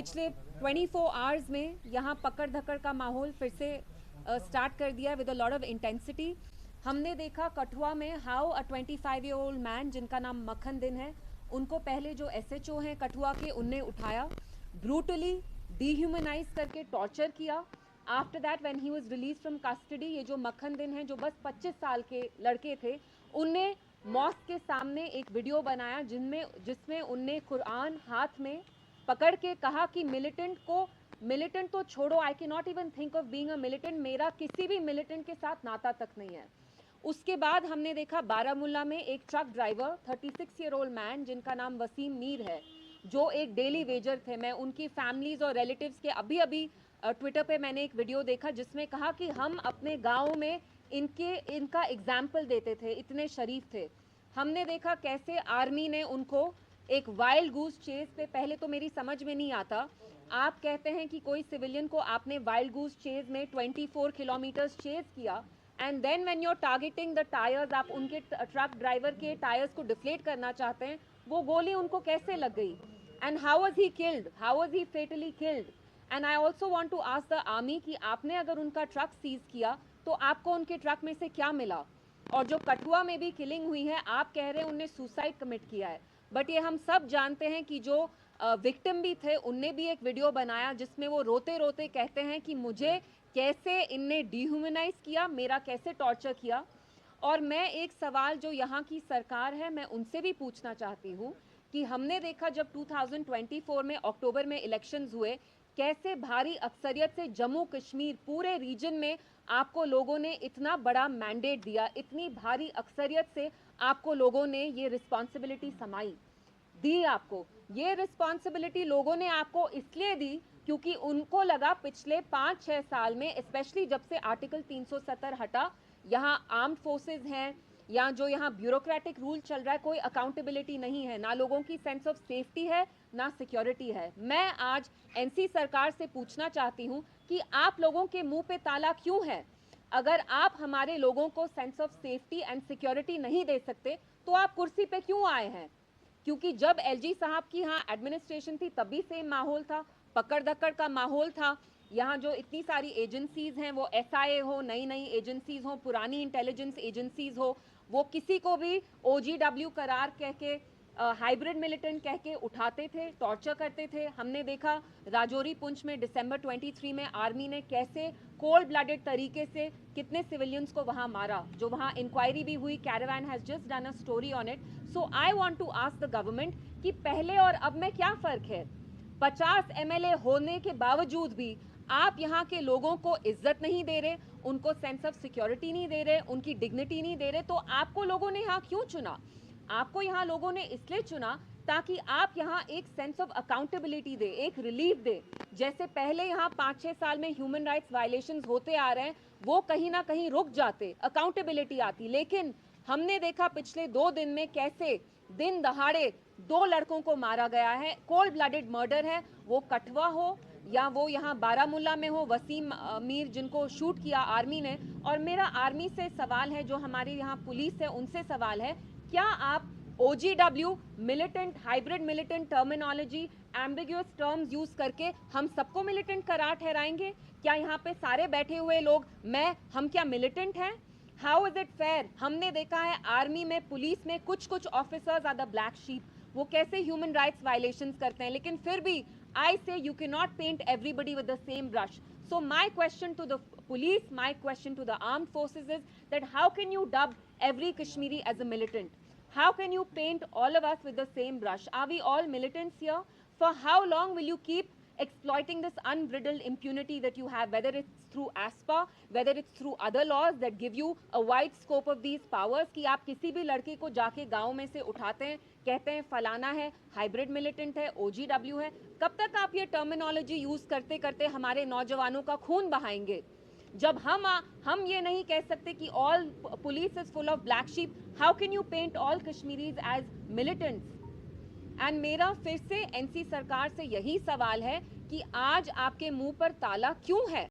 पिछले 24 आवर्स में यहाँ पकड़ धकड़ का माहौल फिर से स्टार्ट कर दिया with a lot of intensity. हमने देखा कठुआ में हाउ अ 25-year-old मैन जिनका नाम मक्खन दिन है, उनको पहले जो एसएचओ हैं कठुआ के उनने उठाया, ब्रूटली डीह्यूमनाइज करके टॉर्चर किया। After that when he was release from custody, ये जो मक्खन दिन है जो बस 25 साल के लड़के थे, उनने मॉस्क के सामने एक वीडियो बनाया जिसमें उनने कुरान हाथ में पकड़ के कहा कि मिलिटेंट तो छोड़ो, I can not even think of being a militant, मेरा किसी भी मिलिटेंट के साथ नाता तक नहीं है। उसके बाद हमने देखा बारामूला में एक ट्रक ड्राइवर 36-year-old मैन जिनका नाम वसीम मीर है, जो एक डेली वेजर थे। मैं उनकी फैमिलीज और रिलेटिव्स के अभी ट्विटर पे मैंने एक वीडियो देखा जिसमें कहा कि हम अपने गाँव में इनका एग्जाम्पल देते थे, इतने शरीफ थे। हमने देखा कैसे आर्मी ने उनको एक वाइल्ड गूस चेज पे, पहले तो मेरी समझ में नहीं आता, आप कहते हैं कि कोई सिविलियन को आपने वाइल्ड गूस चेज में 24 किलोमीटर्स चेज किया and then when you are targeting the tyres, आप उनके ट्रक ड्राइवर के टायर्स को डिफ्लेट करना चाहते हैं, वो गोली उनको कैसे लग गई and how was he killed, how was he fatally killed. And I also want to ask the army कि आपने अगर उनका ट्रक सीज किया तो आपको उनके ट्रक में से क्या मिला। और जो कठुआ में भी किलिंग हुई है, आप कह रहे हैं उनने सुसाइड कमिट किया है, बट ये हम सब जानते हैं कि जो विक्टिम भी थे उनने भी एक वीडियो बनाया जिसमें वो रोते रोते कहते हैं कि मुझे कैसे इनने डिह्यूमनाइज किया, मेरा कैसे टॉर्चर किया। और मैं एक सवाल जो यहाँ की सरकार है मैं उनसे भी पूछना चाहती हूँ कि हमने देखा जब 2024 में अक्टूबर में इलेक्शंस हुए, कैसे भारी अक्सरियत से जम्मू कश्मीर पूरे रीजन में आपको लोगों ने इतना बड़ा मैंडेट दिया, इतनी भारी अक्सरियत से आपको लोगों ने ये रिस्पॉन्सिबिलिटी समाई दी। आपको ये रिस्पॉन्सिबिलिटी लोगों ने आपको इसलिए दी क्योंकि उनको लगा पिछले 5-6 साल में, स्पेशली जब से आर्टिकल 370 हटा, यहाँ आर्म्ड फोर्सेस हैं या जो यहाँ ब्यूरोक्रेटिक रूल चल रहा है, कोई अकाउंटेबिलिटी नहीं है, ना लोगों की सेंस ऑफ सेफ्टी है ना सिक्योरिटी है। मैं आज एनसी सरकार से पूछना चाहती हूँ कि आप लोगों के मुंह पे ताला क्यों है? अगर आप हमारे लोगों को sense of safety and security नहीं दे सकते तो आप कुर्सी पे क्यों आए हैं? क्योंकि जब एलजी साहब की यहाँ एडमिनिस्ट्रेशन थी तभी सेम माहौल था, पकड़ धक्कड़ का माहौल था। यहाँ जो इतनी सारी एजेंसीज हैं, वो एसआईए हो, नई नई एजेंसीज हो, पुरानी इंटेलिजेंस एजेंसीज हो, वो किसी को भी ओजीडब्ल्यू करार कह के, हाइब्रिड मिलिटेंट कह के उठाते थे, टॉर्चर करते थे। हमने देखा राजौरी पुंछ में दिसंबर 23 में आर्मी ने कैसे कोल्ड ब्लडेड तरीके से कितने सिविलियंस को वहां मारा, जो वहां इंक्वायरी भी हुई। Caravan has just done a story on it. So I want to ask the government कि पहले और अब में क्या फर्क है? 50 एमएलए होने के बावजूद भी आप यहाँ के लोगों को इज्जत नहीं दे रहे, उनको सेंस ऑफ सिक्योरिटी नहीं दे रहे, उनकी डिग्निटी नहीं दे रहे, तो आपको लोगों ने यहाँ क्यों चुना? आपको यहाँ लोगों ने इसलिए चुना ताकि आप यहाँ एक सेंस ऑफ अकाउंटेबिलिटी दे, एक रिलीफ दे। जैसे पहले यहाँ 5-6 साल में ह्यूमन राइट्स वायलेशंस होते आ रहे हैं, वो कहीं ना कहीं रुक जाते, अकाउंटेबिलिटी आती। लेकिन हमने देखा पिछले 2 दिन में कैसे दिन दहाड़े 2 लड़कों को मारा गया है, कोल्ड ब्लडेड मर्डर है, वो कठुआ हो या वो यहाँ बारामूला में हो, वसीम मीर जिनको शूट किया आर्मी ने। और मेरा आर्मी से सवाल है, जो हमारे यहाँ पुलिस है उनसे सवाल है, क्या आप OGW militant, hybrid militant terminology, ambiguous terms use करके हम सबको मिलिटेंट करार ठहराएंगे? क्या यहाँ पे सारे बैठे हुए लोग हम क्या मिलिटेंट हैं? How is it fair? हमने देखा है आर्मी में, पुलिस में कुछ officers are the black sheep, वो कैसे ह्यूमन राइट्स वायलेशंस करते हैं, लेकिन फिर भी I say you can not paint everybody with the same brush. So my question to the police, my question to the armed forces is that how can you dub every Kashmiri as a militant? How can you paint all of us with the same brush? Are we all militants here? For how long will you keep exploiting this unbridled impunity that you have, whether it's through ASPA, whether it's through other laws that give you a wide scope of these powers, कि आप किसी भी लड़के को जाके गांव में से उठाते हैं, कहते हैं फलाना है, हाइब्रिड मिलिटेंट है, OGW है। कब तक आप ये टर्मिनोलॉजी यूज करते करते हमारे नौजवानों का खून बहाएंगे? जब हम ये नहीं कह सकते कि all police is full of black sheep, how can you paint all Kashmiris as militants? And मेरा फिर से एनसी सरकार से यही सवाल है कि आज आपके मुंह पर ताला क्यों है?